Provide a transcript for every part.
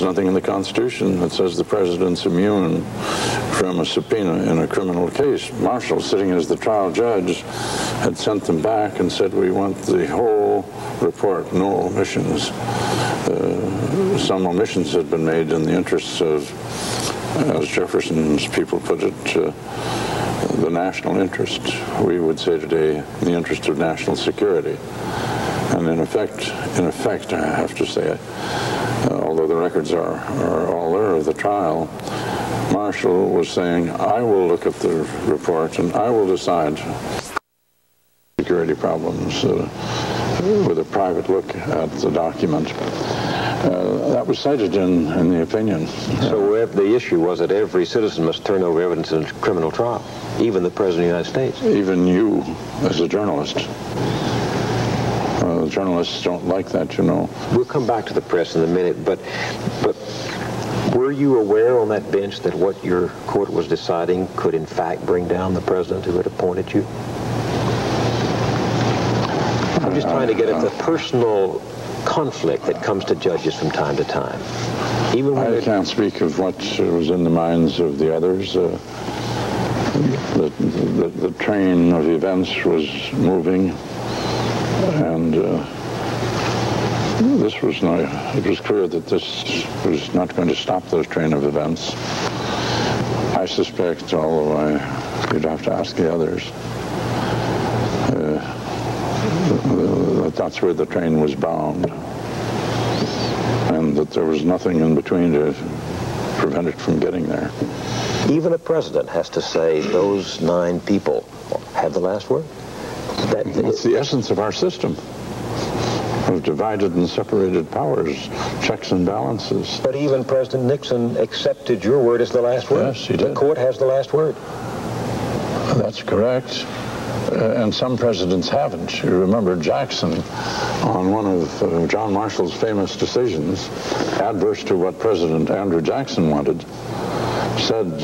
There's nothing in the Constitution that says the president's immune from a subpoena in a criminal case. Marshall, sitting as the trial judge, had sent them back and said, we want the whole report, no omissions. Some omissions had been made in the interests of, as Jefferson's people put it, the national interest. We would say today, in the interest of national security. And in effect, I have to say, although the records are all there of the trial, Marshall was saying, I will look at the report and I will decide security problems with a private look at the document. That was cited in the opinion. So the issue was that every citizen must turn over evidence in a criminal trial, even the President of the United States. Even you, as a journalist. Journalists don't like that, you know. We'll come back to the press in a minute, but were you aware on that bench that what your court was deciding could in fact bring down the president who had appointed you? I'm just trying to get at the personal conflict that comes to judges from time to time. Even when I can't speak of what was in the minds of the others. The train of events was moving, and it was clear that this was not going to stop the train of events. I suspect, although you'd have to ask the others, that's where the train was bound, and that there was nothing in between to prevent it from getting there. Even a president has to say those 9 people have the last word? That's the essence of our system, of divided and separated powers, checks and balances. But even President Nixon accepted your word as the last word. Yes, he did. The court has the last word. That's correct. And some presidents haven't. You remember Jackson, on one of John Marshall's famous decisions, adverse to what President Andrew Jackson wanted, said,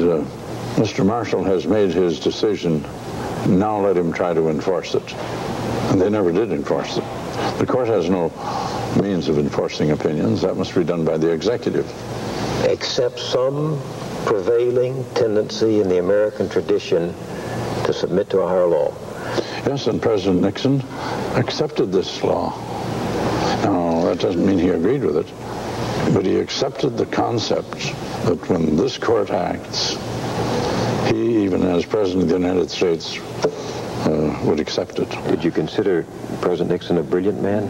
Mr. Marshall has made his decision, now let him try to enforce it. And they never did enforce it. The court has no means of enforcing opinions. That must be done by the executive. Except some prevailing tendency in the American tradition to submit to a higher law. Yes, and President Nixon accepted this law. Now, that doesn't mean he agreed with it, but he accepted the concept that when this court acts, he, even as President of the United States, would accept it. Did you consider President Nixon a brilliant man?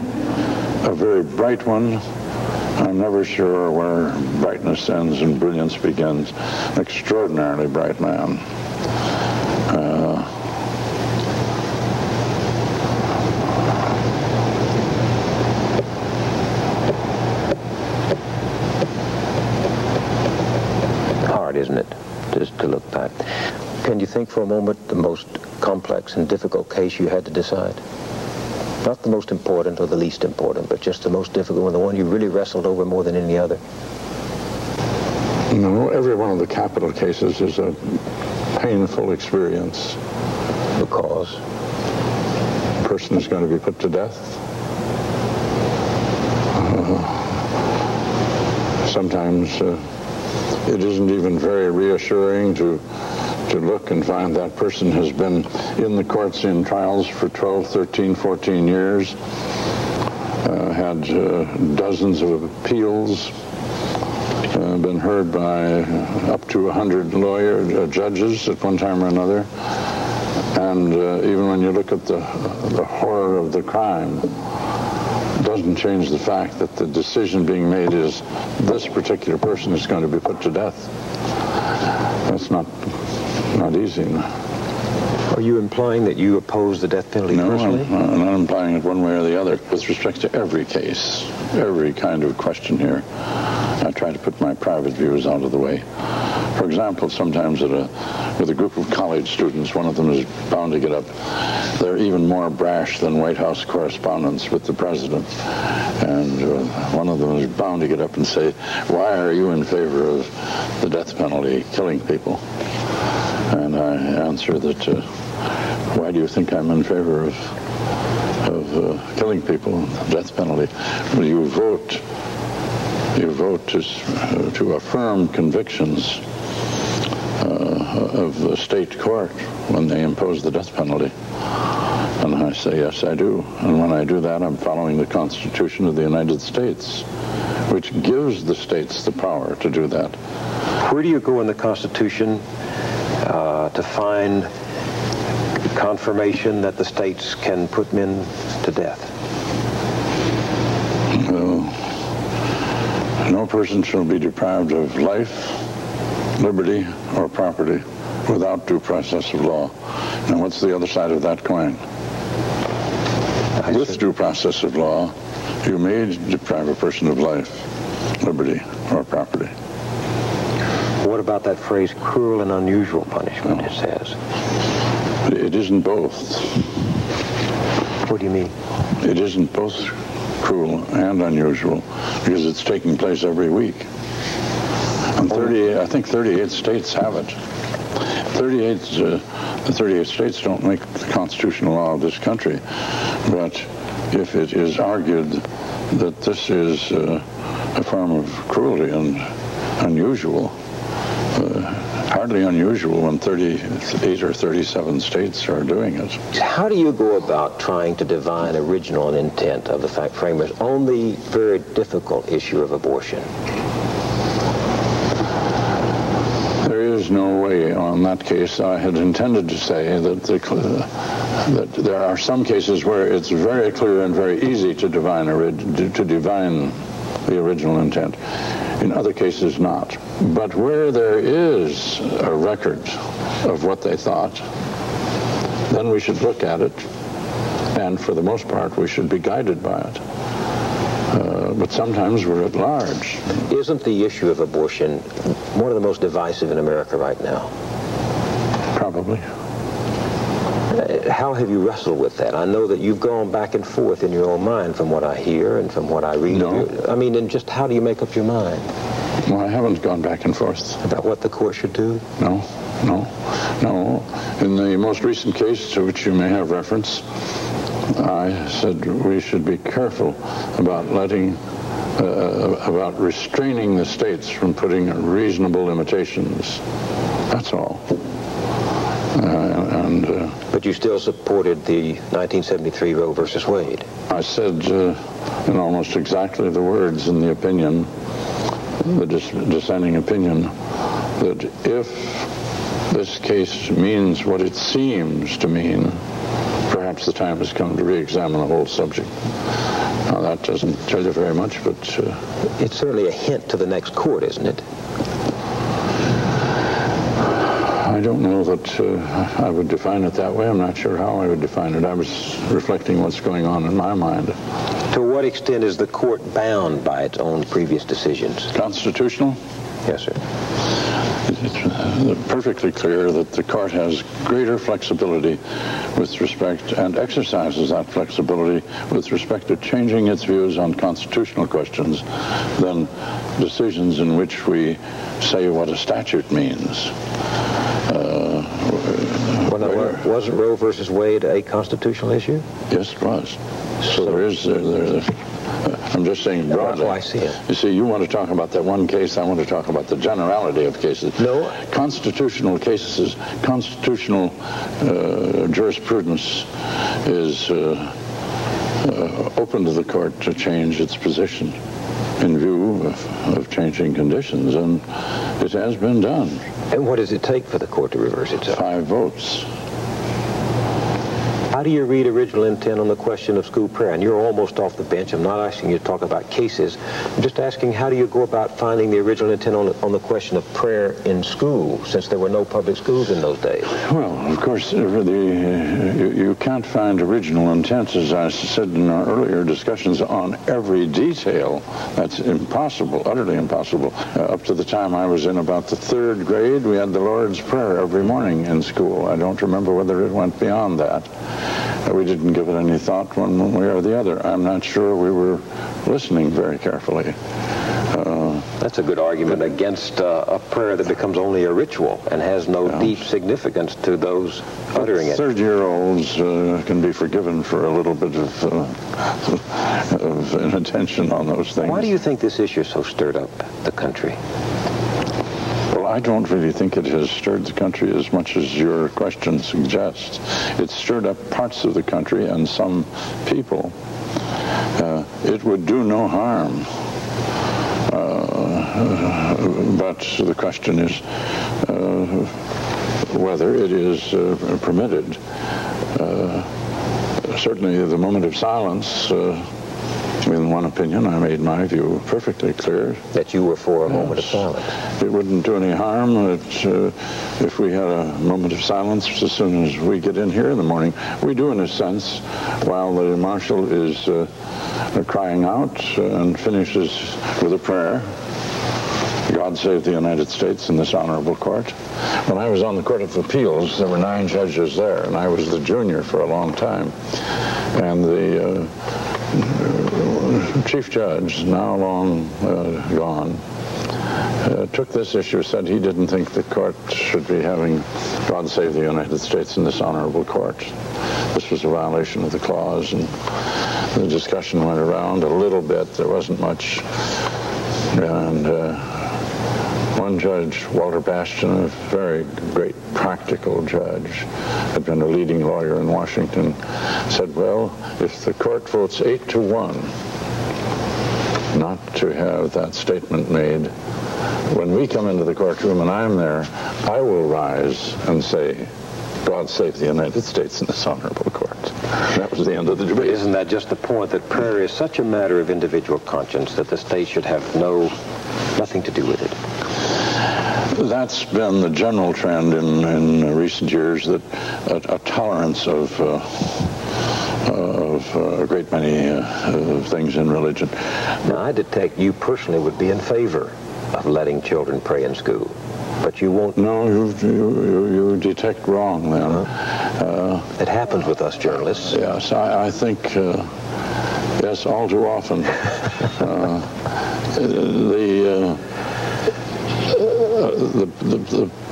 A very bright one. I'm never sure where brightness ends and brilliance begins. An extraordinarily bright man. Isn't it, just to look back? Can you think for a moment the most complex and difficult case you had to decide? Not the most important or the least important, but just the most difficult one, the one you really wrestled over more than any other? No, every one of the capital cases is a painful experience. Because? The person is going to be put to death. Sometimes it isn't even very reassuring to look and find that person has been in the courts in trials for 12, 13, 14 years, had dozens of appeals, been heard by up to 100 judges at one time or another, and even when you look at the horror of the crime, doesn't change the fact that the decision being made is this particular person is going to be put to death. That's not easy. Are you implying that you oppose the death penalty personally? No, I'm not implying it one way or the other. With respect to every case, every kind of question here, I try to put my private views out of the way. For example, sometimes with a group of college students, one of them is bound to get up. They're even more brash than White House correspondents with the president. And one of them is bound to get up and say, why are you in favor of the death penalty, killing people? And I answer that, why do you think I'm in favor of killing people, the death penalty? Well, you vote You vote to affirm convictions of the state court when they impose the death penalty. And I say, yes, I do. And when I do that, I'm following the Constitution of the United States, which gives the states the power to do that. Where do you go in the Constitution to find confirmation that the states can put men to death? No person shall be deprived of life, liberty, or property without due process of law. Now, what's the other side of that coin? With due process of law, you may deprive a person of life, liberty, or property. What about that phrase, cruel and unusual punishment, it says? It isn't both. What do you mean? It isn't both cruel and unusual, because it's taking place every week. And I think 38 states have it. The 38 states don't make the constitutional law of this country, but if it is argued that this is a form of cruelty and unusual, hardly unusual when 38 or 37 states are doing it. How do you go about trying to divine original intent of the fact framers on the very difficult issue of abortion? There is no way on that case. I had intended to say that there are some cases where it's very clear and very easy to divine the original intent. In other cases, not. But where there is a record of what they thought, then we should look at it, and for the most part, we should be guided by it. But sometimes we're at large. Isn't the issue of abortion one of the most divisive in America right now? Probably. How have you wrestled with that? I know that you've gone back and forth in your own mind from what I hear and from what I read. No. I mean, and just how do you make up your mind? Well, I haven't gone back and forth. About what the court should do? No. In the most recent case to which you may have reference, I said we should be careful about about restraining the states from putting reasonable limitations. That's all. But you still supported the 1973 Roe versus Wade. I said in almost exactly the words in the opinion, the dissenting opinion, that if this case means what it seems to mean, perhaps the time has come to re-examine the whole subject. Now, that doesn't tell you very much, but... it's certainly a hint to the next court, isn't it? I don't know that I would define it that way. I'm not sure how I would define it. I was reflecting what's going on in my mind. To what extent is the court bound by its own previous decisions? Constitutional? Yes, sir. It's perfectly clear that the court has greater flexibility with respect, and exercises that flexibility with respect to changing its views on constitutional questions than decisions in which we say what a statute means. Wasn't Roe versus Wade a constitutional issue? Yes, it was. So there is... I'm just saying broadly. That's why I see it. You see, you want to talk about that one case, I want to talk about the generality of cases. No. Constitutional cases, constitutional jurisprudence is open to the court to change its position in view of changing conditions, and it has been done. And what does it take for the court to reverse itself? 5 votes. How do you read original intent on the question of school prayer? And you're almost off the bench. I'm not asking you to talk about cases. I'm just asking, how do you go about finding the original intent on the question of prayer in school, since there were no public schools in those days? Well, of course, you can't find original intent, as I said in our earlier discussions, on every detail. That's impossible, utterly impossible. Up to the time I was in about the 3rd grade, we had the Lord's Prayer every morning in school. I don't remember whether it went beyond that. We didn't give it any thought one way or the other. I'm not sure we were listening very carefully. That's a good argument against a prayer that becomes only a ritual and has no deep significance to those uttering it. Third-year-olds can be forgiven for a little bit of inattention on those things. Why do you think this issue so stirred up the country? Well, I don't really think it has stirred the country as much as your question suggests. It's stirred up parts of the country and some people. It would do no harm. But the question is whether it is permitted. Certainly the moment of silence, in one opinion, I made my view perfectly clear. That you were for a moment of silence. It wouldn't do any harm if we had a moment of silence as soon as we get in here in the morning. We do, in a sense, while the marshal is crying out and finishes with a prayer. God save the United States in this honorable court. When I was on the Court of Appeals, there were 9 judges there, and I was the junior for a long time. And the chief judge, now long gone, took this issue, said he didn't think the court should be having God save the United States in this honorable court. This was a violation of the clause, and the discussion went around a little bit. There wasn't much. And one judge, Walter Bastian, a very great practical judge, had been a leading lawyer in Washington, said, well, if the court votes 8-1 not to have that statement made, when we come into the courtroom and I'm there, I will rise and say, God save the United States in this honorable court. That was the end of the debate. Isn't that just the point, that prayer is such a matter of individual conscience that the state should have nothing to do with it? That's been the general trend in recent years, that a tolerance of a great many things in religion. Now, I detect you personally would be in favor of letting children pray in school, but you won't. No, you detect wrong then. It happens with us journalists. Yes, I think, yes, all too often.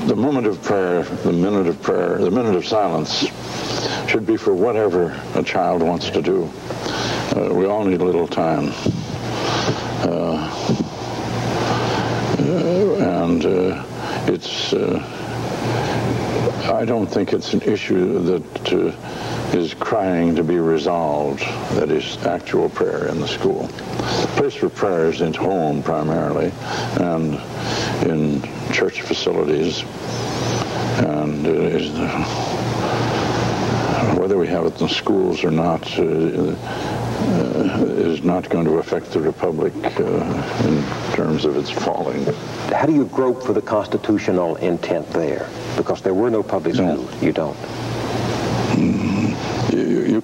The moment of prayer, the minute of prayer, the minute of silence should be for whatever a child wants to do. We all need a little time. I don't think it's an issue that is crying to be resolved, that is actual prayer in the school. The place for prayer is at home primarily, and in church facilities, and whether we have it in schools or not is not going to affect the Republic in terms of its falling. How do you grope for the constitutional intent there? Because there were no public schools. You don't. You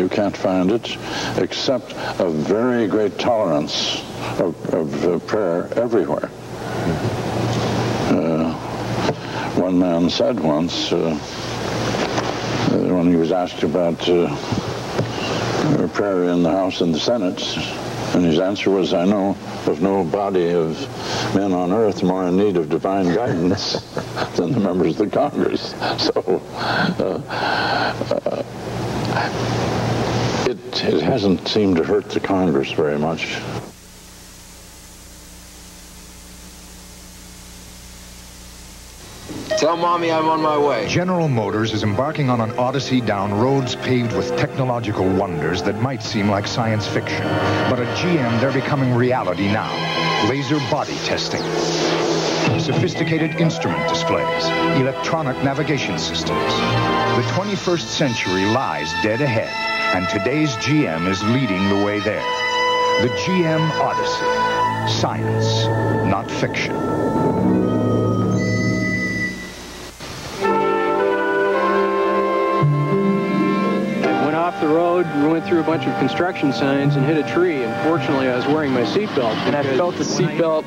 can't find it, except a very great tolerance of prayer everywhere. One man said once, when he was asked about prayer in the House and the Senate, and his answer was, I know of no body of men on earth more in need of divine guidance than the members of the Congress. So it hasn't seemed to hurt the Congress very much. Tell Mommy I'm on my way. General Motors is embarking on an odyssey down roads paved with technological wonders that might seem like science fiction. But at GM, they're becoming reality now. Laser body testing, sophisticated instrument displays, electronic navigation systems. The 21st century lies dead ahead, and today's GM is leading the way there. The GM Odyssey. Science, not fiction. The road, we went through a bunch of construction signs and hit a tree, and fortunately I was wearing my seatbelt, and I felt the seatbelt,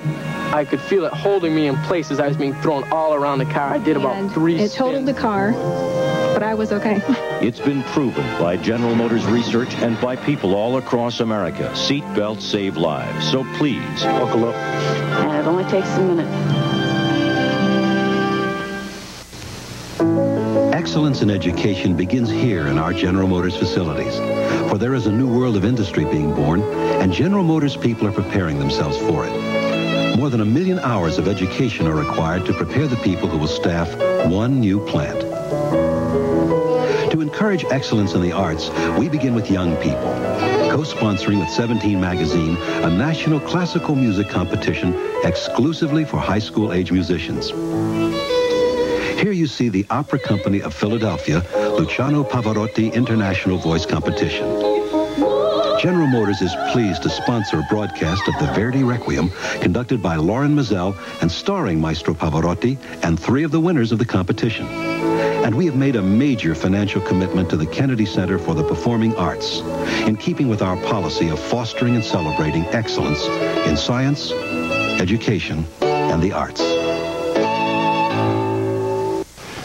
I could feel it holding me in place as I was being thrown all around the car. I did about 3 spins. It totaled the car, but but I was okay. It's been proven by General Motors research and by people all across America. Seat belts save lives. So please, buckle up. And it only takes a minute. Excellence in education begins here in our General Motors facilities. For there is a new world of industry being born, and General Motors people are preparing themselves for it. More than 1 million hours of education are required to prepare the people who will staff one new plant. To encourage excellence in the arts, we begin with young people, co-sponsoring with 17 Magazine a national classical music competition exclusively for high school age musicians. Here you see the Opera Company of Philadelphia, Luciano Pavarotti International Voice Competition. General Motors is pleased to sponsor a broadcast of the Verdi Requiem conducted by Lauren Mazel and starring Maestro Pavarotti and 3 of the winners of the competition. And we have made a major financial commitment to the Kennedy Center for the Performing Arts, in keeping with our policy of fostering and celebrating excellence in science, education, and the arts.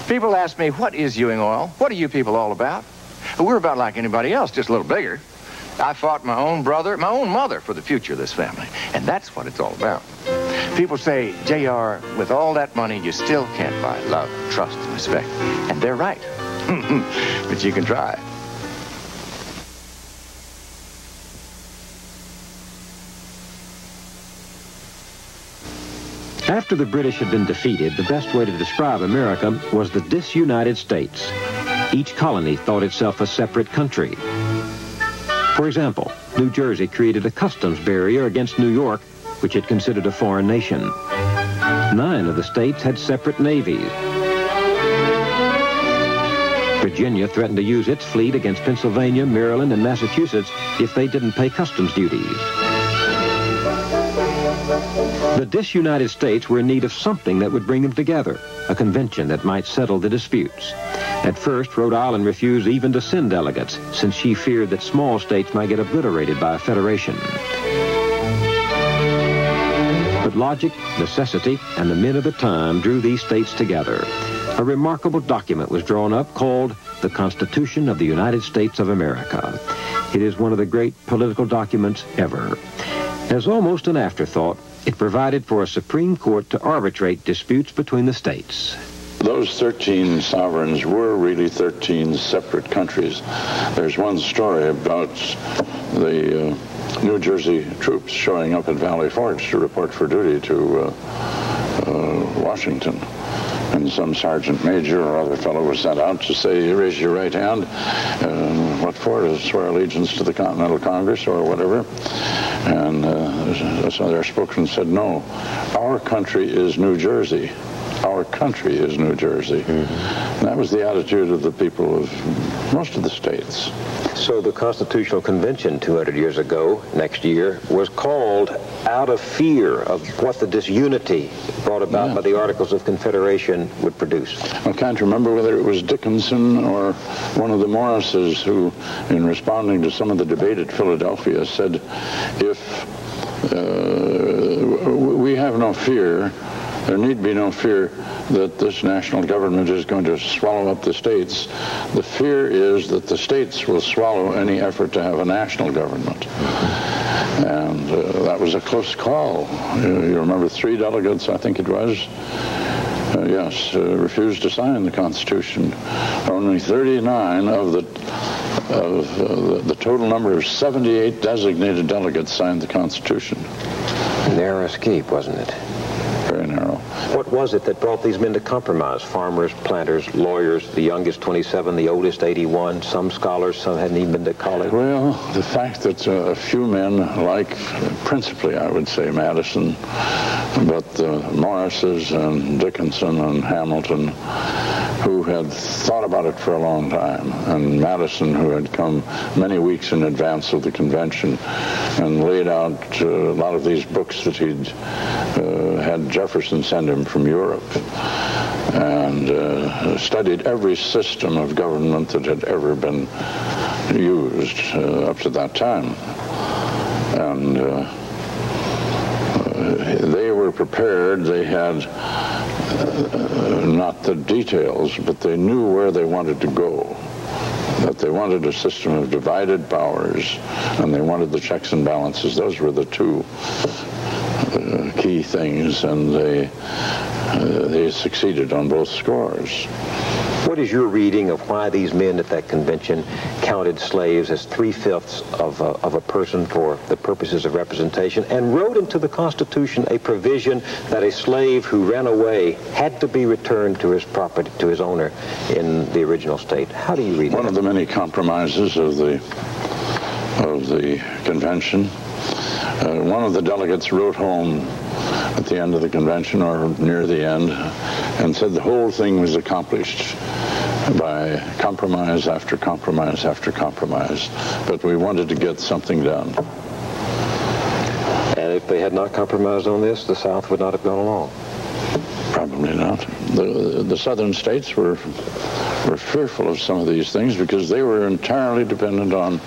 People ask me, what is Ewing Oil? What are you people all about? Well, we're about like anybody else, just a little bigger. I fought my own brother, my own mother for the future of this family. And that's what it's all about. People say, JR, with all that money, you still can't buy love, trust, and respect. And they're right. But you can try. After the British had been defeated, the best way to describe America was the disunited states. Each colony thought itself a separate country. For example, New Jersey created a customs barrier against New York, which it considered a foreign nation. 9 of the states had separate navies. Virginia threatened to use its fleet against Pennsylvania, Maryland, and Massachusetts if they didn't pay customs duties. The disunited states were in need of something that would bring them together, a convention that might settle the disputes. At first, Rhode Island refused even to send delegates, since she feared that small states might get obliterated by a federation. But logic, necessity, and the men of the time drew these states together. A remarkable document was drawn up called the Constitution of the United States of America. It is one of the great political documents ever. As almost an afterthought, it provided for a Supreme Court to arbitrate disputes between the states. Those 13 sovereigns were really 13 separate countries. There's one story about the New Jersey troops showing up at Valley Forge to report for duty to Washington. And some sergeant major or other fellow was sent out to say, raise your right hand. What for? To swear allegiance to the Continental Congress or whatever. And so their spokesman said, no, our country is New Jersey. Our country is New Jersey. And that was the attitude of the people of most of the states. So the Constitutional Convention 200 years ago, next year, was called out of fear of what the disunity brought about by the Articles of Confederation would produce. I can't remember whether it was Dickinson or one of the Morrises who, in responding to some of the debate at Philadelphia, said, if we have no fear, there need be no fear that this national government is going to swallow up the states. The fear is that the states will swallow any effort to have a national government. And that was a close call. You remember 3 delegates, I think it was, refused to sign the Constitution. Only 39 of the total number of 78 designated delegates signed the Constitution. Narrow escape, wasn't it? Very narrow. What was it that brought these men to compromise? Farmers, planters, lawyers, the youngest 27, the oldest 81, some scholars, some hadn't even been to college. Well, the fact that a few men, like principally I would say Madison, but Morrises and Dickinson and Hamilton, who had thought about it for a long time, and Madison, who had come many weeks in advance of the convention and laid out a lot of these books that he'd had Jefferson send him from Europe, and studied every system of government that had ever been used up to that time. And they were prepared. They had not the details, but they knew where they wanted to go. That they wanted a system of divided powers, and they wanted the checks and balances. Those were the two key things, and they succeeded on both scores. What is your reading of why these men at that convention counted slaves as 3/5 of a person for the purposes of representation, and wrote into the Constitution a provision that a slave who ran away had to be returned to his property, to his owner in the original state? How do you read it? One of the many compromises of the convention. One of the delegates wrote home at the end of the convention, or near the end, and said the whole thing was accomplished by compromise after compromise after compromise, but we wanted to get something done. And if they had not compromised on this, the South would not have gone along? Probably not. The southern states were fearful of some of these things because they were entirely dependent on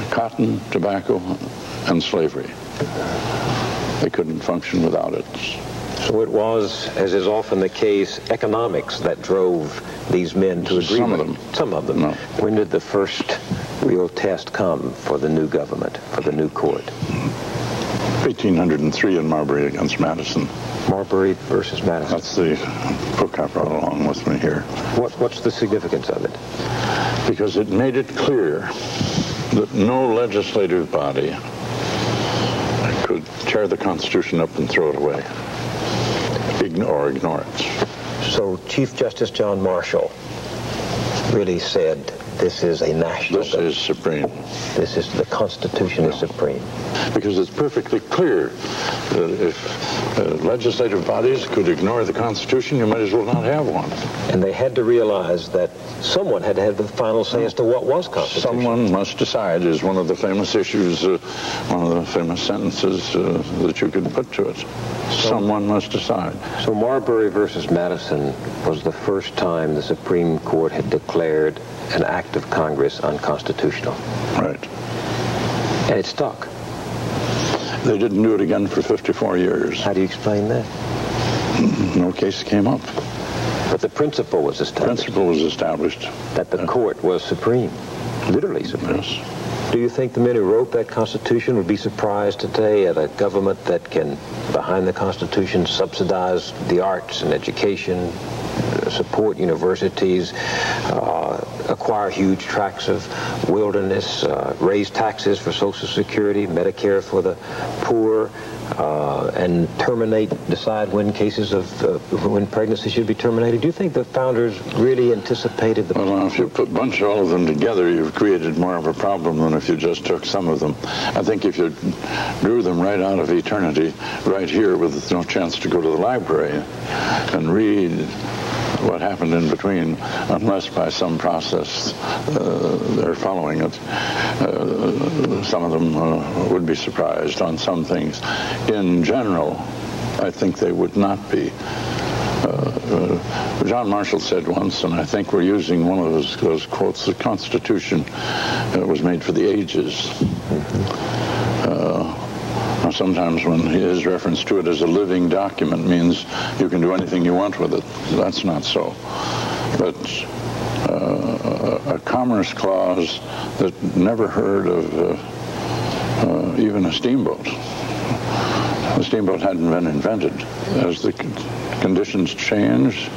cotton, tobacco, and slavery. They couldn't function without it. So it was, as is often the case, economics that drove these men to agreement. Some of them. Some of them. No. When did the first real test come for the new government, for the new court? 1803 in Marbury against Madison. Marbury versus Madison. That's the book I brought along with me here. What's the significance of it? Because it made it clear that no legislative body could tear the Constitution up and throw it away, or ignore it. So Chief Justice John Marshall really said this is a national... This is supreme. This is, the Constitution is supreme. Because it's perfectly clear that if legislative bodies could ignore the Constitution, you might as well not have one. And they had to realize that someone had to have the final say as to what was constitutional. Someone must decide is one of the famous issues, one of the famous sentences that you could put to it. Someone must decide. So Marbury versus Madison was the first time the Supreme Court had declared an act of Congress unconstitutional. Right. And it stuck. They didn't do it again for 54 years. How do you explain that? No case came up. But the principle was established. Principle was established. That the court was supreme. Literally supreme. Yes. Do you think the men who wrote that Constitution would be surprised today at a government that can, behind the Constitution, subsidize the arts and education, support universities, acquire huge tracts of wilderness, raise taxes for Social Security, Medicare for the poor, and decide when cases of, when pregnancy should be terminated? Do you think the founders really anticipated the... Well, if you bunch all of them together, you've created more of a problem than if you just took some of them. I think if you drew them right out of eternity, right here with no chance to go to the library and read what happened in between, unless by some process they're following it. Some of them would be surprised on some things. In general, I think they would not be. John Marshall said once, and I think we're using one of those quotes, the Constitution was made for the ages. Sometimes when his reference to it as a living document means you can do anything you want with it. That's not so. But a commerce clause that never heard of even a steamboat. The steamboat hadn't been invented. As the conditions change,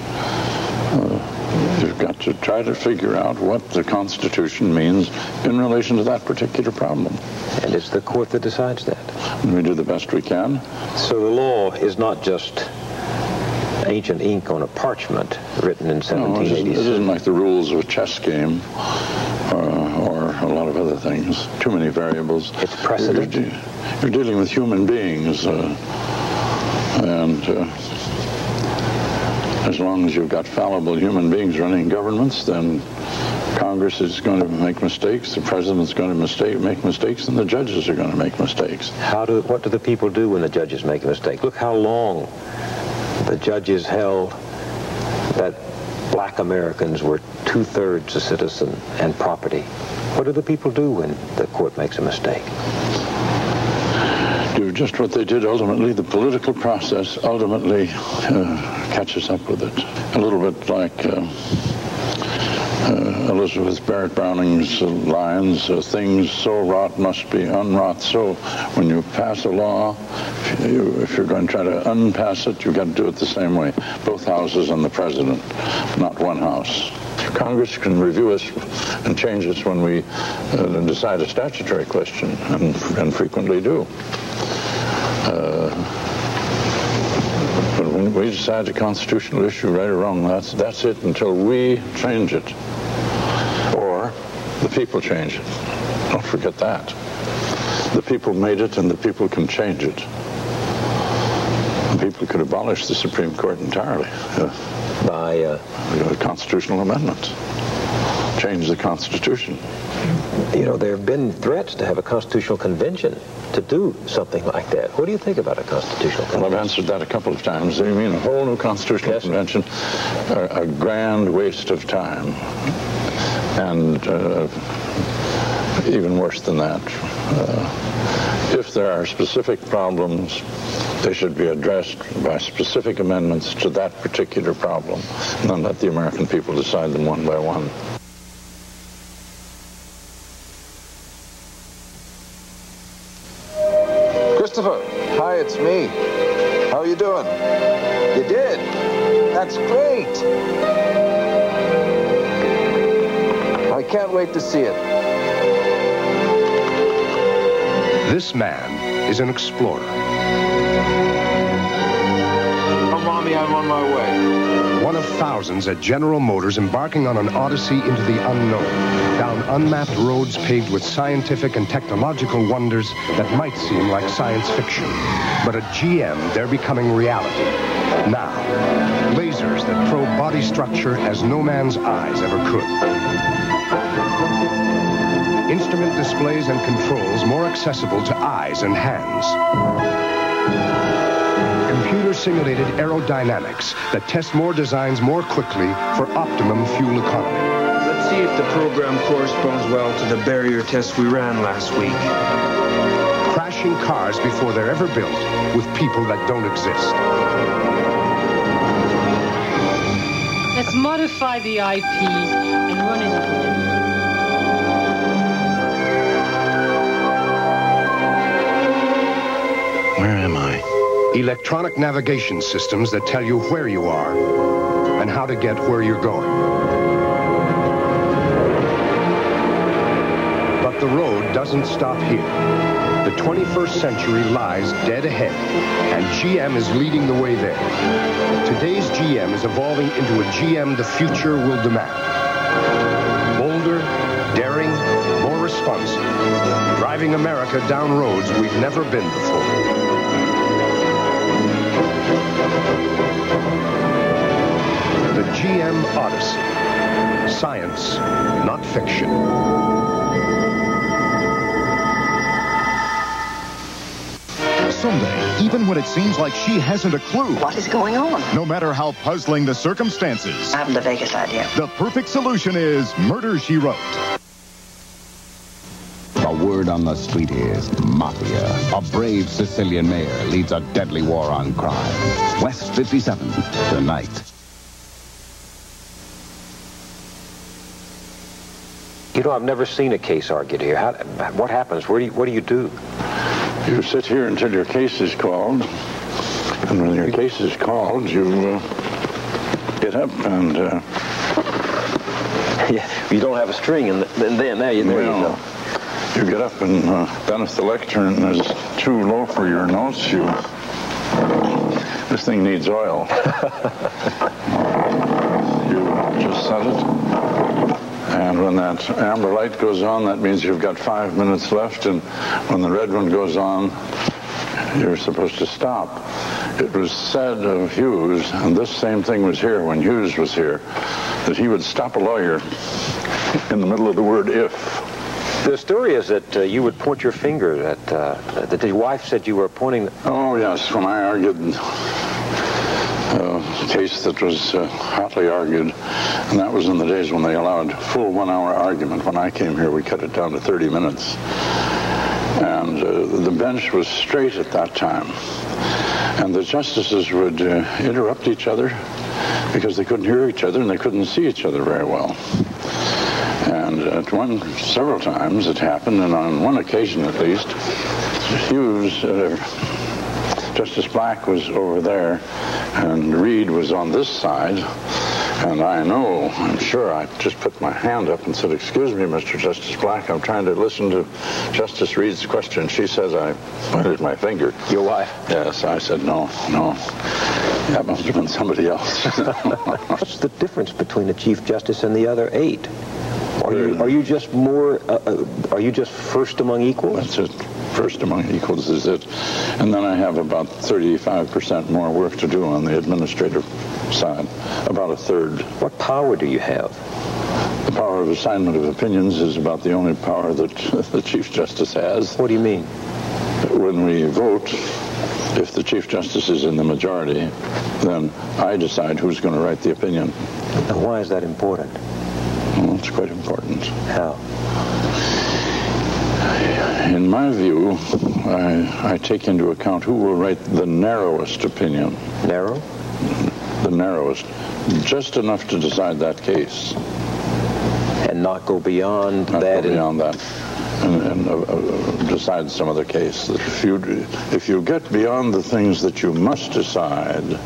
you've got to try to figure out what the Constitution means in relation to that particular problem. And it's the court that decides that. And we do the best we can. So the law is not just ancient ink on a parchment written in 1786. No, it isn't like the rules of a chess game or a lot of other things. Too many variables. It's precedent. You're dealing with human beings, and as long as you've got fallible human beings running governments, then Congress is going to make mistakes, the president's going to make mistakes, and the judges are going to make mistakes. What do the people do when the judges make a mistake? Look how long the judges held that black Americans were 2/3 a citizen and property. What do the people do when the court makes a mistake? Do just what they did ultimately. The political process ultimately catches up with it. A little bit like Elizabeth Barrett Browning's lines, things so wrought must be unwrought so. When you pass a law, if you're going to try to unpass it, you've got to do it the same way. Both houses and the president, not one house. Congress can review us and change us when we decide a statutory question, and frequently do. But when we decide a constitutional issue, right or wrong, that's it until we change it. Or the people change it. Don't forget that. The people made it, and the people can change it. The people could abolish the Supreme Court entirely. By a constitutional amendment. Change the Constitution. You know, there have been threats to have a constitutional convention to do something like that. What do you think about a constitutional convention? Well, I've answered that a couple of times. You mean a whole new constitutional convention? A grand waste of time. And even worse than that. If there are specific problems, they should be addressed by specific amendments to that particular problem, and then let the American people decide them one by one. Christopher, hi, it's me. How are you doing? You did? That's great. I can't wait to see it. This man is an explorer. Oh, Mommy, I'm on my way. One of thousands at General Motors embarking on an odyssey into the unknown, down unmapped roads paved with scientific and technological wonders that might seem like science fiction. But at GM, they're becoming reality. Now, lasers that probe body structure as no man's eyes ever could. Instrument displays and controls more accessible to eyes and hands. Computer-simulated aerodynamics that test more designs more quickly for optimum fuel economy. Let's see if the program corresponds well to the barrier test we ran last week. Crashing cars before they're ever built with people that don't exist. Let's modify the eyepiece and run it again. Where am I? Electronic navigation systems that tell you where you are and how to get where you're going. But the road doesn't stop here. The 21st century lies dead ahead, and GM is leading the way there. Today's GM is evolving into a GM the future will demand. Bolder, daring, more responsive, driving America down roads we've never been before. The GM Odyssey. Science, not fiction. Someday, even when it seems like she hasn't a clue. What is going on? No matter how puzzling the circumstances. I haven't the vaguest idea. The perfect solution is Murder, She Wrote. The word on the street is Mafia. A brave Sicilian mayor leads a deadly war on crime. West 57, tonight. You know, I've never seen a case argued here. What happens? What do you do? You sit here until your case is called, and when your case is called, you get up and... Yeah, you don't have a string, and then there you go. You get up and then if the lectern is too low for your notes, this thing needs oil. You just set it, and when that amber light goes on, that means you've got 5 minutes left, and when the red one goes on, you're supposed to stop. It was said of Hughes, and this same thing was here when Hughes was here, that he would stop a lawyer in the middle of the word if. The story is that you would point your finger at, that your wife said you were pointing... Oh, yes, when I argued a case that was hotly argued, and that was in the days when they allowed full 1 hour argument. When I came here, we cut it down to 30 minutes. And the bench was straight at that time. And the justices would interrupt each other because they couldn't hear each other and they couldn't see each other very well. And several times it happened, and on one occasion at least, Justice Black was over there, and Reed was on this side. And I'm sure I just put my hand up and said, "Excuse me, Mr. Justice Black, I'm trying to listen to Justice Reed's question." She says I pointed my finger. Your wife? Yes, I said, no. That must have been somebody else. What's the difference between the Chief Justice and the other 8? Are you just more, are you just first among equals? That's it. First among equals is it. And then I have about 35% more work to do on the administrative side, about a third. What power do you have? The power of assignment of opinions is about the only power that the Chief Justice has. What do you mean? When we vote, if the Chief Justice is in the majority, then I decide who's going to write the opinion. Now, why is that important? Well, it's quite important. How? In my view, I take into account who will write the narrowest opinion. Narrow? The narrowest. Just enough to decide that case. And not go beyond that? Not go beyond that. And decide some other case. If you get beyond the things that you must decide,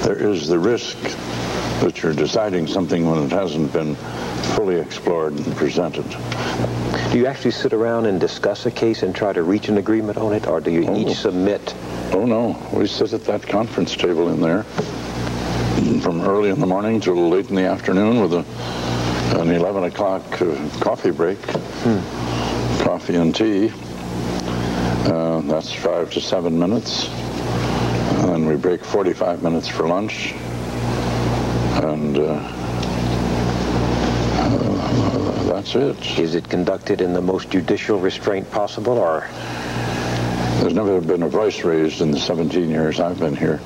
there is the risk that you're deciding something when it hasn't been fully explored and presented. Do you actually sit around and discuss a case and try to reach an agreement on it, or do you each submit? Oh, no. We sit at that conference table in there from early in the morning till late in the afternoon with an 11 o'clock coffee break. Coffee and tea. That's 5 to 7 minutes. And then we break 45 minutes for lunch. And that's it. Is it conducted in the most judicial restraint possible, or? There's never been a voice raised in the 17 years I've been here.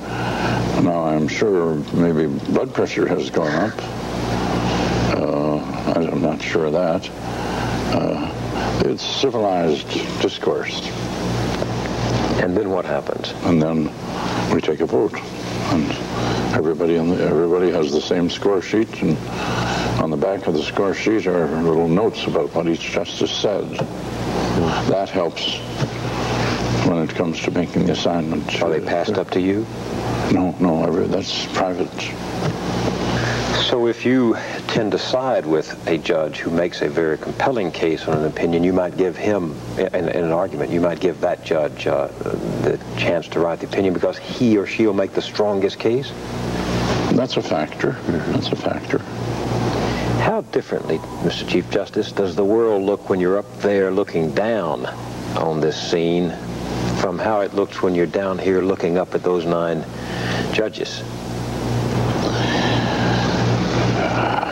Now, I'm sure maybe blood pressure has gone up. I'm not sure of that. It's civilized discourse. And then what happens? And then we take a vote. And everybody has the same score sheet, and on the back of the score sheet are little notes about what each justice said. That helps when it comes to making the assignment. Are they passed up to you? No, that's private. So if you tend to side with a judge who makes a very compelling case on an opinion, you might give him, in an argument, you might give that judge the chance to write the opinion because he or she will make the strongest case? That's a factor. That's a factor. How differently, Mr. Chief Justice, does the world look when you're up there looking down on this scene from how it looks when you're down here looking up at those 9 judges?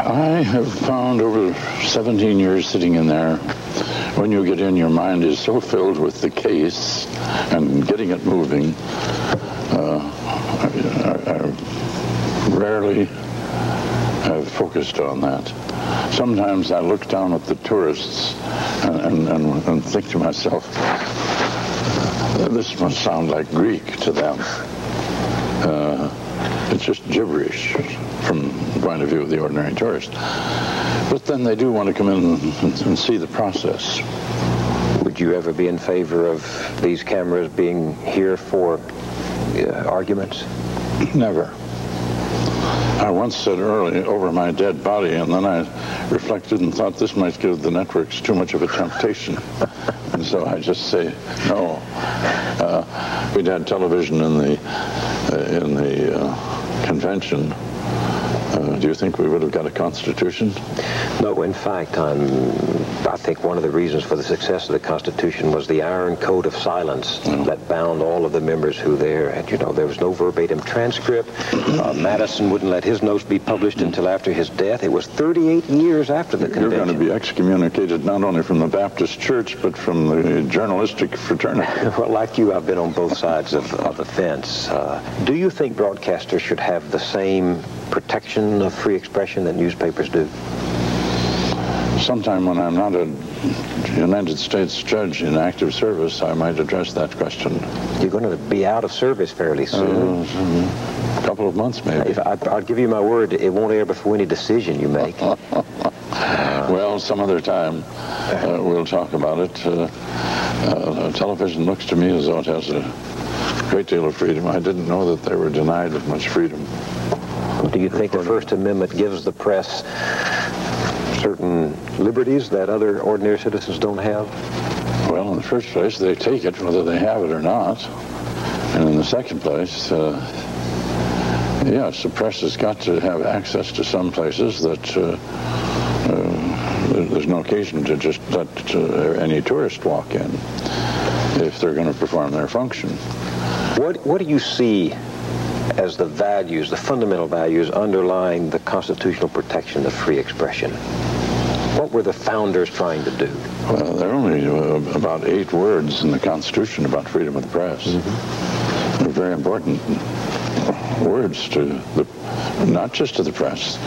I have found over 17 years sitting in there, when you get in, your mind is so filled with the case and getting it moving. I rarely have focused on that. Sometimes I look down at the tourists and think to myself, this must sound like Greek to them. It's just gibberish from the point of view of the ordinary tourist. But then they do want to come in and see the process. Would you ever be in favor of these cameras being here for arguments? Never. I once said early over my dead body, and then I reflected and thought this might give the networks too much of a temptation. And so I just say no. We'd had television in the convention. Do you think we would have got a constitution? No, in fact, I think one of the reasons for the success of the Constitution was the iron code of silence that bound all of the members who there. And, there was no verbatim transcript. Madison wouldn't let his notes be published until after his death. It was 38 years after the convention. You're going to be excommunicated not only from the Baptist Church, but from the journalistic fraternity. Well, like you, I've been on both sides of the fence. Do you think broadcasters should have the same protection of free expression that newspapers do? sometime when I'm not a United States judge in active service, I might address that question. You're going to be out of service fairly soon. A couple of months, maybe. I'll give you my word, it won't air before any decision you make. Well, some other time we'll talk about it. Television looks to me as though it has a great deal of freedom. I didn't know that they were denied as much freedom. Do you think the First Amendment gives the press certain liberties that other ordinary citizens don't have? Well, in the first place, they take it whether they have it or not. And in the second place, yes, the press has got to have access to some places that there's no occasion to just let any tourist walk in if they're going to perform their function. What do you see as the values, the fundamental values underlying the constitutional protection of free expression? What were the founders trying to do? Well, there are only about 8 words in the Constitution about freedom of the press. Mm-hmm. They're very important words to not just to the press.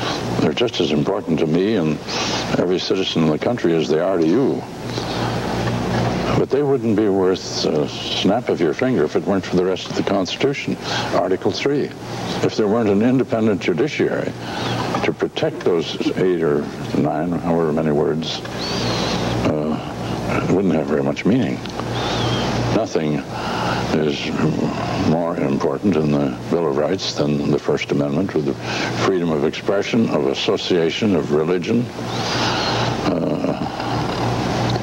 They're just as important to me and every citizen in the country as they are to you. But they wouldn't be worth a snap of your finger if it weren't for the rest of the Constitution. Article 3. If there weren't an independent judiciary to protect those 8 or 9, however many words, it wouldn't have very much meaning. Nothing is more important in the Bill of Rights than the First Amendment, with the freedom of expression, of association, of religion.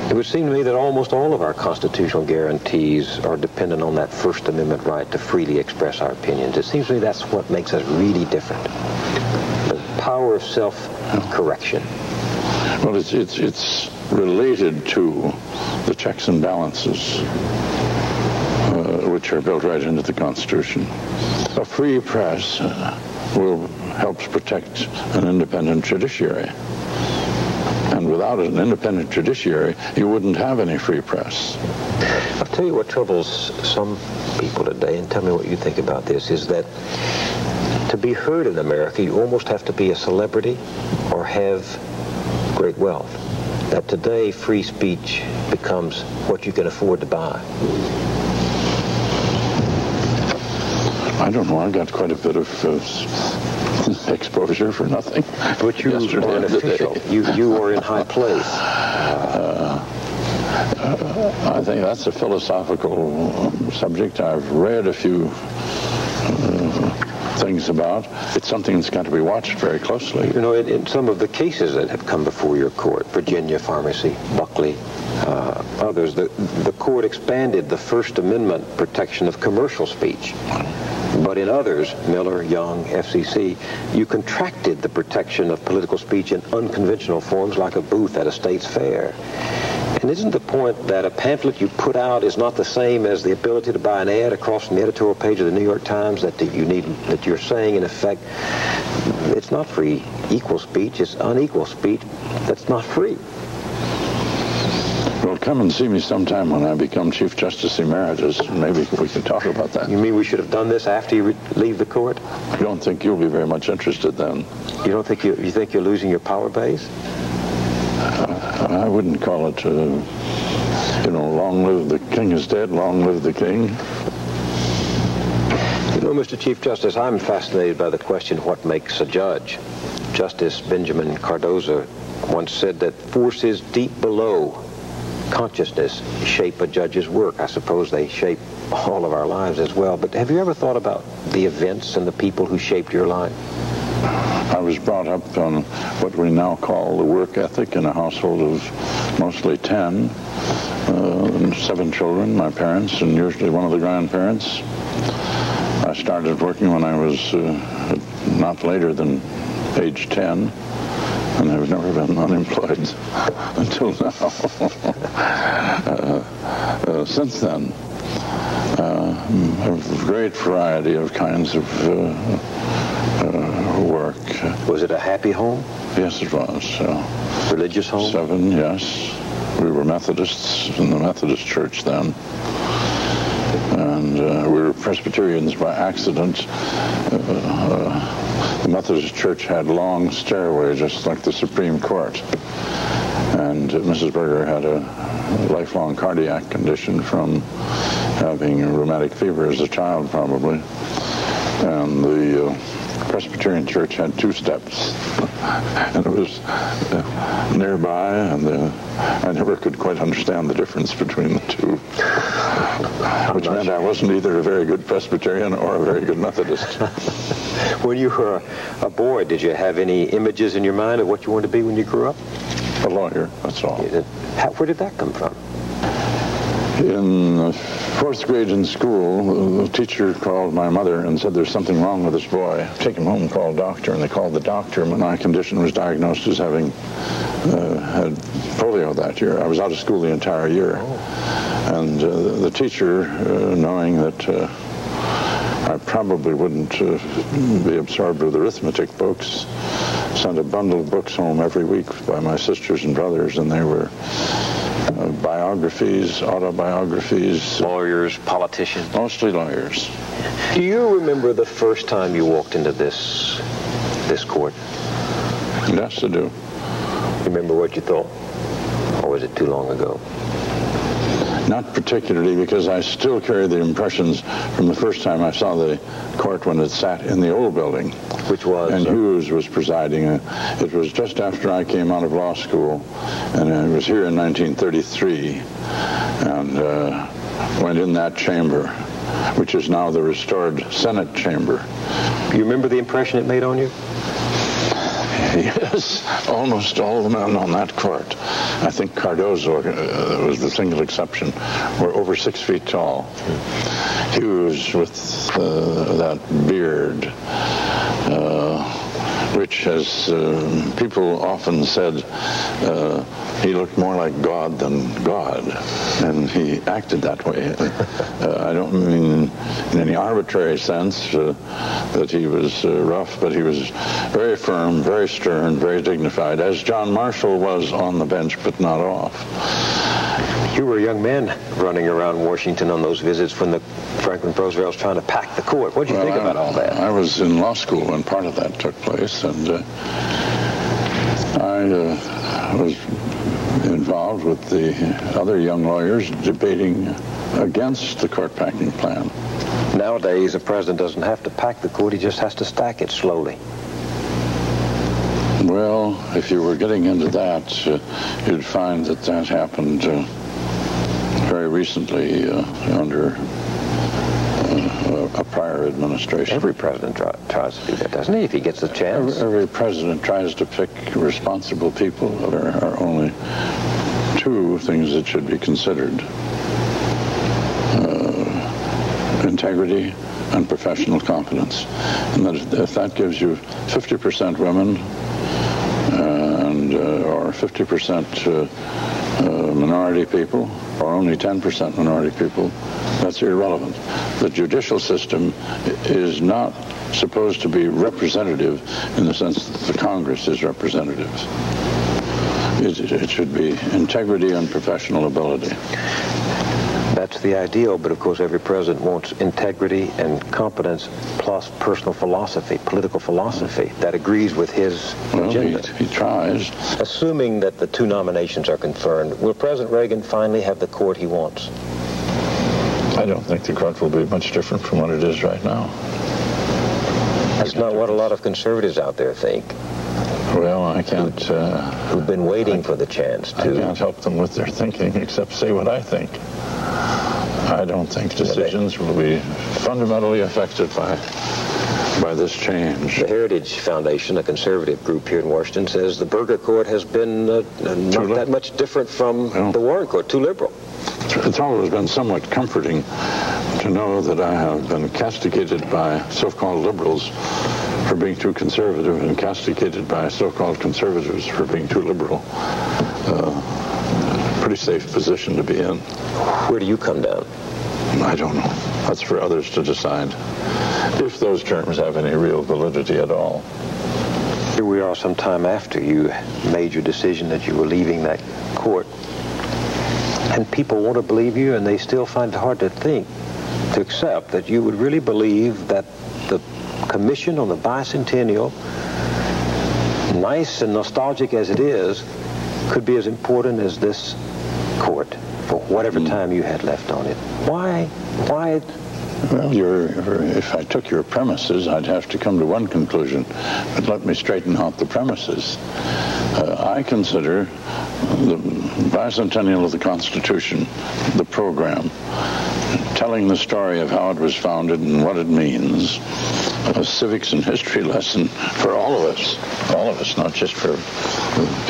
It would seem to me that almost all of our constitutional guarantees are dependent on that First Amendment right to freely express our opinions. It seems to me that's what makes us really different. The power of self-correction. Well, it's related to the checks and balances which are built right into the Constitution. A free press helps protect an independent judiciary. And without an independent judiciary, you wouldn't have any free press. I'll tell you what troubles some people today, and tell me what you think about this, is that to be heard in America, you almost have to be a celebrity or have great wealth. That today, free speech becomes what you can afford to buy. I don't know. I got quite a bit of exposure for nothing. But you are an official. You are in high place. I think that's a philosophical subject. I've read a few things about. It's something that's got to be watched very closely. You know, in some of the cases that have come before your court, Virginia Pharmacy, Buckley, others, the court expanded the First Amendment protection of commercial speech. But in others, Miller, Young, FCC, you contracted the protection of political speech in unconventional forms like a booth at a state's fair. And isn't the point that a pamphlet you put out is not the same as the ability to buy an ad across from the editorial page of the New York Times, that you're saying, in effect, it's not free equal speech, it's unequal speech that's not free? Well, come and see me sometime when I become Chief Justice Emeritus. Maybe we can talk about that. You mean we should have done this after you leave the court? I don't think you'll be very much interested then. You don't think you think you're losing your power base? I wouldn't call it, long live the king is dead, long live the king. You know, Mr. Chief Justice, I'm fascinated by the question, what makes a judge? Justice Benjamin Cardozo once said that forces deep below consciousness shape a judge's work. I suppose they shape all of our lives as well. But have you ever thought about the events and the people who shaped your life? I was brought up on what we now call the work ethic in a household of mostly 10, 7 children, my parents, and usually one of the grandparents. I started working when I was not later than age 10. And I've never been unemployed until now. Since then, a great variety of kinds of work. Was it a happy home? Yes, it was. Religious home? 7, yes. We were Methodists in the Methodist Church then. And we were Presbyterians by accident. The Methodist Church had long stairways, just like the Supreme Court. And Mrs. Berger had a lifelong cardiac condition from having rheumatic fever as a child, probably. And the Presbyterian Church had 2 steps, and it was nearby, and I never could quite understand the difference between the 2, which meant I wasn't either a very good Presbyterian or a very good Methodist. When you were a boy, did you have any images in your mind of what you wanted to be when you grew up? A lawyer, that's all. Where did that come from? In 4th grade in school, the teacher called my mother and said there's something wrong with this boy. Take him home and call a doctor, and they called the doctor. My condition was diagnosed as having had polio that year. I was out of school the entire year. And the teacher, knowing that I probably wouldn't be absorbed with arithmetic books, sent a bundle of books home every week by my sisters and brothers, and they were biographies, autobiographies. Lawyers, politicians? Mostly lawyers. Do you remember the first time you walked into this court? Yes, I do. Remember what you thought? Or was it too long ago? Not particularly, because I still carry the impressions from the first time I saw the court when it sat in the old building. Which was? And Hughes was presiding. It was just after I came out of law school, and I was here in 1933, and went in that chamber, which is now the restored Senate chamber. Do you remember the impression it made on you? Yes, almost all the men on that court, I think Cardozo was the single exception, were over 6 feet tall. Hughes with that beard, which, as people often said, he looked more like God than God, and he acted that way. I don't mean in any arbitrary sense that he was rough, but he was very firm, very stern, very dignified, as John Marshall was on the bench, but not off. You were a young man running around Washington on those visits when the Franklin Roosevelt was trying to pack the court. What did you think about all that? I was in law school when part of that took place, and I was involved with the other young lawyers debating against the court packing plan. Nowadays, a president doesn't have to pack the court, he just has to stack it slowly. Well, if you were getting into that, you'd find that that happened very recently under a prior administration. Every president tries to do that, doesn't he, if he gets the chance? Every president tries to pick responsible people. There are only 2 things that should be considered: integrity and professional competence. And that if that gives you 50% women or 50% minority people, or only 10% minority people, that's irrelevant. The judicial system is not supposed to be representative in the sense that the Congress is representative. It should be integrity and professional ability. That's the ideal, but of course every president wants integrity and competence plus personal philosophy, political philosophy, that agrees with his agenda. He tries. Assuming that the 2 nominations are confirmed, will President Reagan finally have the court he wants? I don't think the court will be much different from what it is right now. That's not what a lot of conservatives out there think. Well, I can't... who've been waiting for the chance to... I can't help them with their thinking except say what I think. I don't think decisions will be fundamentally affected by this change. The Heritage Foundation, a conservative group here in Washington, says the Berger Court has been not that much different from the Warren Court, too liberal. It's always been somewhat comforting to know that I have been castigated by so-called liberals for being too conservative and castigated by so-called conservatives for being too liberal. Pretty safe position to be in. Where do you come down? I don't know. That's for others to decide, if those terms have any real validity at all. Here we are some time after you made your decision that you were leaving that court, and people want to believe you, and they still find it hard to accept that you would really believe that the commission on the bicentennial, nice and nostalgic as it is could be as important as this court for whatever time you had left on it. Why? Well, if I took your premises, I'd have to come to one conclusion. But let me straighten out the premises. I consider the bicentennial of the Constitution, the program, telling the story of how it was founded and what it means, a civics and history lesson for all of us, not just for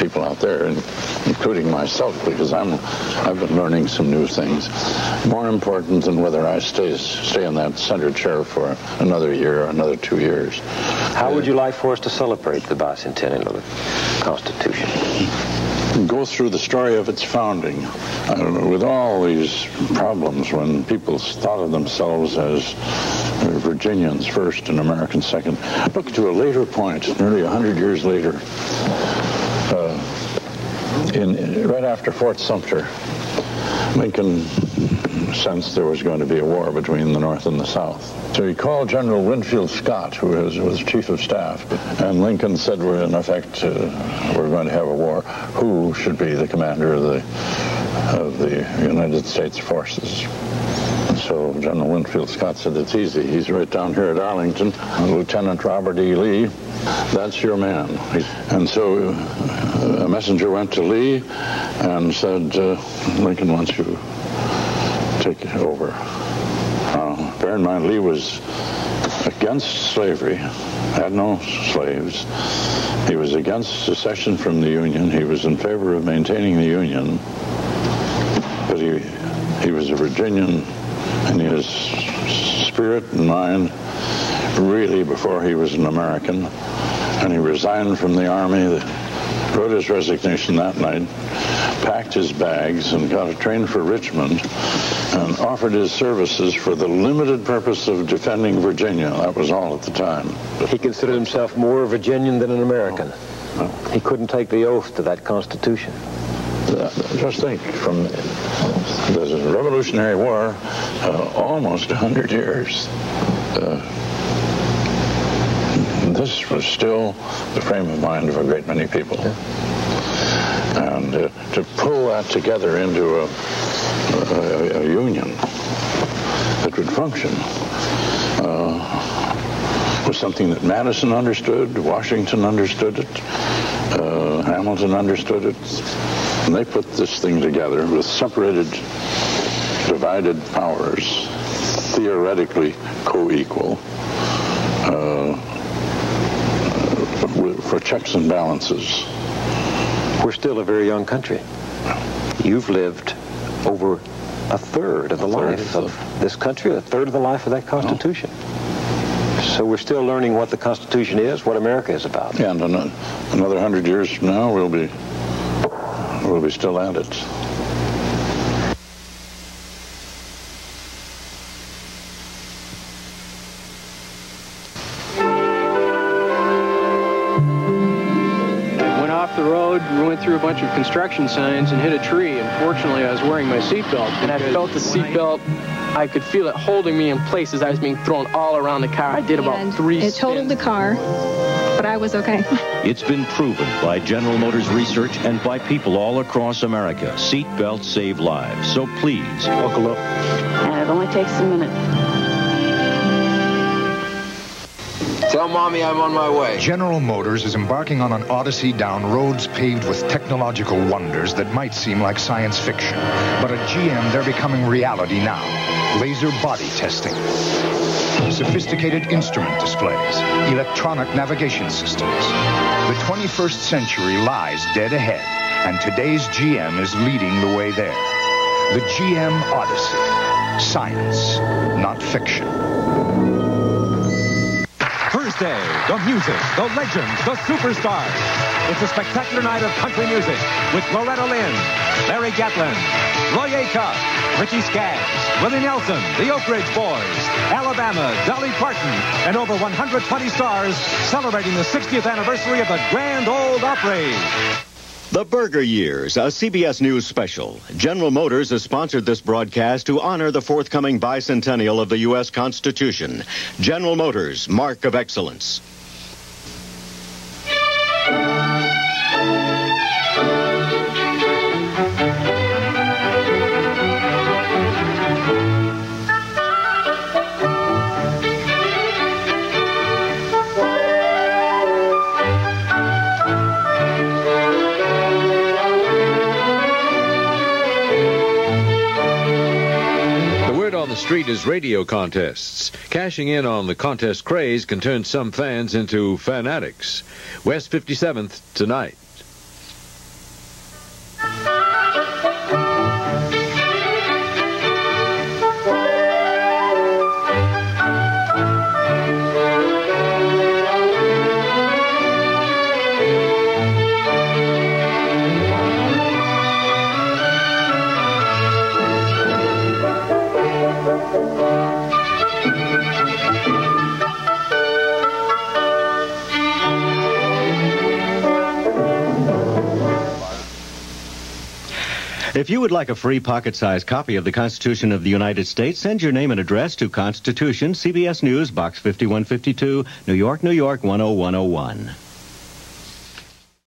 people out there, including myself, because I've been learning some new things. More important than whether I stay in that center chair for another year or another 2 years. How would you like for us to celebrate the bicentennial of the Constitution? Go through the story of its founding. With all these problems, when people thought of themselves as Virginians first and Americans second, look to a later point, nearly 100 years later, right after Fort Sumter, Lincoln sensed there was going to be a war between the North and the South. So he called General Winfield Scott, who was chief of staff, and Lincoln said, we're in effect, we're going to have a war. Who should be the commander of the United States forces? So General Winfield Scott said, it's easy. He's right down here at Arlington, Lieutenant Robert E. Lee. That's your man. And so a messenger went to Lee and said, Lincoln wants you to take over. Bear in mind, Lee was against slavery, had no slaves. He was against secession from the Union. He was in favor of maintaining the Union. But he was a Virginian in his spirit and mind, really, before he was an American. And he resigned from the Army, wrote his resignation that night, packed his bags, and got a train for Richmond, and offered his services for the limited purpose of defending Virginia. That was all at the time. He considered himself more a Virginian than an American. He couldn't take the oath to that Constitution. Just think, from the Revolutionary War, almost 100 years, this was still the frame of mind of a great many people. And to pull that together into a union that would function was something that Madison understood, Washington understood it, Hamilton understood it. And they put this thing together with separated, divided powers, theoretically co-equal, for checks and balances. We're still a very young country. You've lived over a third of the life of this country, a third of the life of that Constitution. So we're still learning what the Constitution is, what America is about. Yeah, and another 100 years from now, we'll be still at it. We went through a bunch of construction signs and hit a tree, and fortunately I was wearing my seatbelt, and I felt the seatbelt, I could feel it holding me in place as I was being thrown all around the car. I did about 3 spins. It totaled the car, but I was okay. It's been proven by General Motors research and by people all across America. Seatbelts save lives, so please buckle up. And it only takes a minute. Tell Mommy I'm on my way. General Motors is embarking on an odyssey down roads paved with technological wonders that might seem like science fiction. But at GM, they're becoming reality now. Laser body testing, sophisticated instrument displays, electronic navigation systems. The 21st century lies dead ahead, and today's GM is leading the way there. The GM Odyssey. Science, not fiction. Thursday, the music, the legends, the superstars. It's a spectacular night of country music with Loretta Lynn, Larry Gatlin, Roy Acuff, Richie Skaggs, Willie Nelson, the Oak Ridge Boys, Alabama, Dolly Parton, and over 120 stars celebrating the 60th anniversary of the Grand Ole Opry. The Burger Years, a CBS News special. General Motors has sponsored this broadcast to honor the forthcoming bicentennial of the U.S. Constitution. General Motors, mark of excellence. street as radio contests. Cashing in on the contest craze can turn some fans into fanatics. West 57th tonight. If you would like a free pocket-sized copy of the Constitution of the United States, send your name and address to Constitution, CBS News, Box 5152, New York, New York, 10101.